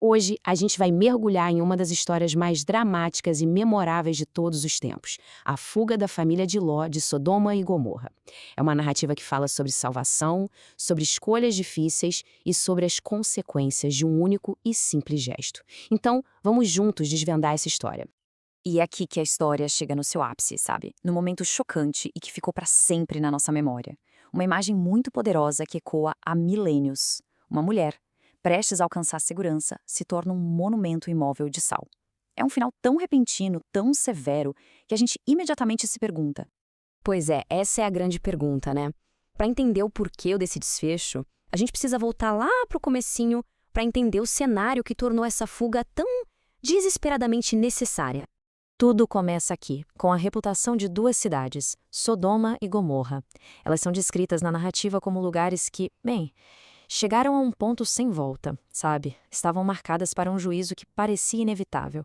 Hoje, a gente vai mergulhar em uma das histórias mais dramáticas e memoráveis de todos os tempos, a fuga da família de Ló de Sodoma e Gomorra. É uma narrativa que fala sobre salvação, sobre escolhas difíceis e sobre as consequências de um único e simples gesto. Então, vamos juntos desvendar essa história. E é aqui que a história chega no seu ápice, sabe? No momento chocante e que ficou para sempre na nossa memória. Uma imagem muito poderosa que ecoa há milênios. Uma mulher, prestes a alcançar a segurança, se torna um monumento imóvel de sal. É um final tão repentino, tão severo, que a gente imediatamente se pergunta: Pois é, essa é a grande pergunta, né? Para entender o porquê desse desfecho, a gente precisa voltar lá para o comecinho para entender o cenário que tornou essa fuga tão desesperadamente necessária. Tudo começa aqui, com a reputação de duas cidades, Sodoma e Gomorra. Elas são descritas na narrativa como lugares que, bem, chegaram a um ponto sem volta, sabe? Estavam marcadas para um juízo que parecia inevitável.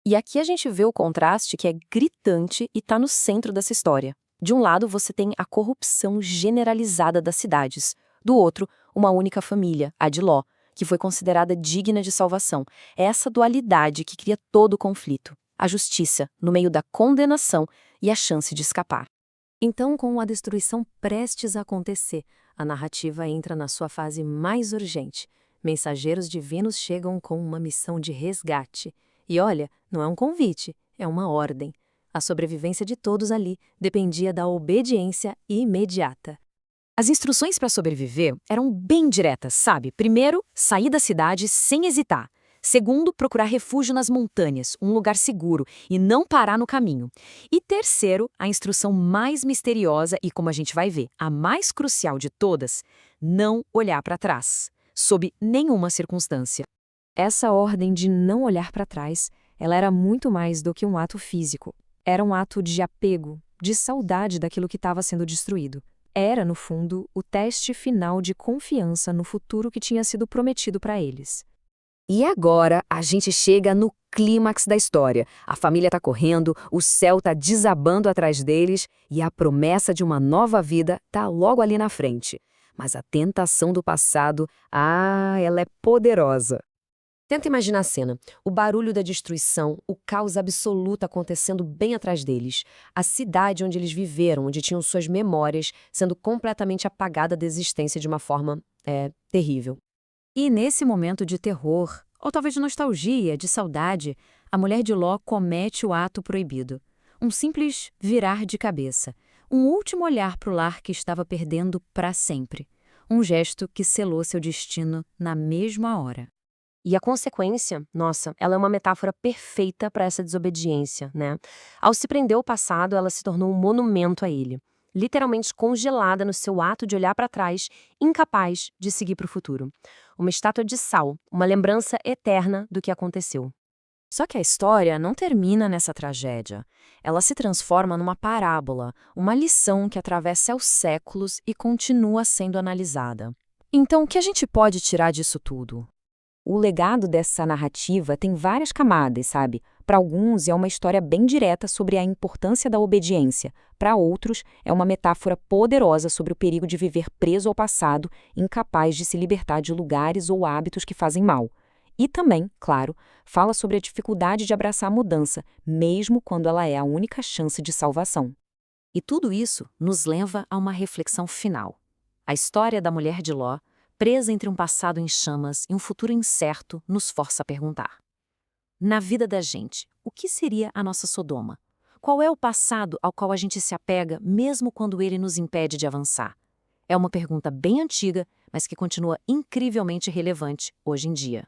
E aqui a gente vê o contraste que é gritante e está no centro dessa história. De um lado, você tem a corrupção generalizada das cidades. Do outro, uma única família, a de Ló, que foi considerada digna de salvação. É essa dualidade que cria todo o conflito. A justiça, no meio da condenação e a chance de escapar. Então, com a destruição prestes a acontecer, a narrativa entra na sua fase mais urgente. Mensageiros divinos chegam com uma missão de resgate. E olha, não é um convite, é uma ordem. A sobrevivência de todos ali dependia da obediência imediata. As instruções para sobreviver eram bem diretas, sabe? Primeiro, sair da cidade sem hesitar. Segundo, procurar refúgio nas montanhas, um lugar seguro, e não parar no caminho. E terceiro, a instrução mais misteriosa e, como a gente vai ver, a mais crucial de todas, não olhar para trás, sob nenhuma circunstância. Essa ordem de não olhar para trás, ela era muito mais do que um ato físico. Era um ato de apego, de saudade daquilo que estava sendo destruído. Era, no fundo, o teste final de confiança no futuro que tinha sido prometido para eles. E agora a gente chega no clímax da história. A família está correndo, o céu está desabando atrás deles e a promessa de uma nova vida está logo ali na frente. Mas a tentação do passado, ela é poderosa. Tenta imaginar a cena, o barulho da destruição, o caos absoluto acontecendo bem atrás deles. A cidade onde eles viveram, onde tinham suas memórias, sendo completamente apagada da existência de uma forma, terrível. E nesse momento de terror, ou talvez de nostalgia, de saudade, a mulher de Ló comete o ato proibido. Um simples virar de cabeça. Um último olhar para o lar que estava perdendo para sempre. Um gesto que selou seu destino na mesma hora. E a consequência, nossa, ela é uma metáfora perfeita para essa desobediência, né? Ao se prender ao passado, ela se tornou um monumento a ele. Literalmente congelada no seu ato de olhar para trás, incapaz de seguir para o futuro. Uma estátua de sal, uma lembrança eterna do que aconteceu. Só que a história não termina nessa tragédia. Ela se transforma numa parábola, uma lição que atravessa os séculos e continua sendo analisada. Então, o que a gente pode tirar disso tudo? O legado dessa narrativa tem várias camadas, sabe? Para alguns é uma história bem direta sobre a importância da obediência. Para outros, é uma metáfora poderosa sobre o perigo de viver preso ao passado, incapaz de se libertar de lugares ou hábitos que fazem mal. E também, claro, fala sobre a dificuldade de abraçar a mudança, mesmo quando ela é a única chance de salvação. E tudo isso nos leva a uma reflexão final. A história da mulher de Ló, presa entre um passado em chamas e um futuro incerto, nos força a perguntar. Na vida da gente, o que seria a nossa Sodoma? Qual é o passado ao qual a gente se apega, mesmo quando ele nos impede de avançar? É uma pergunta bem antiga, mas que continua incrivelmente relevante hoje em dia.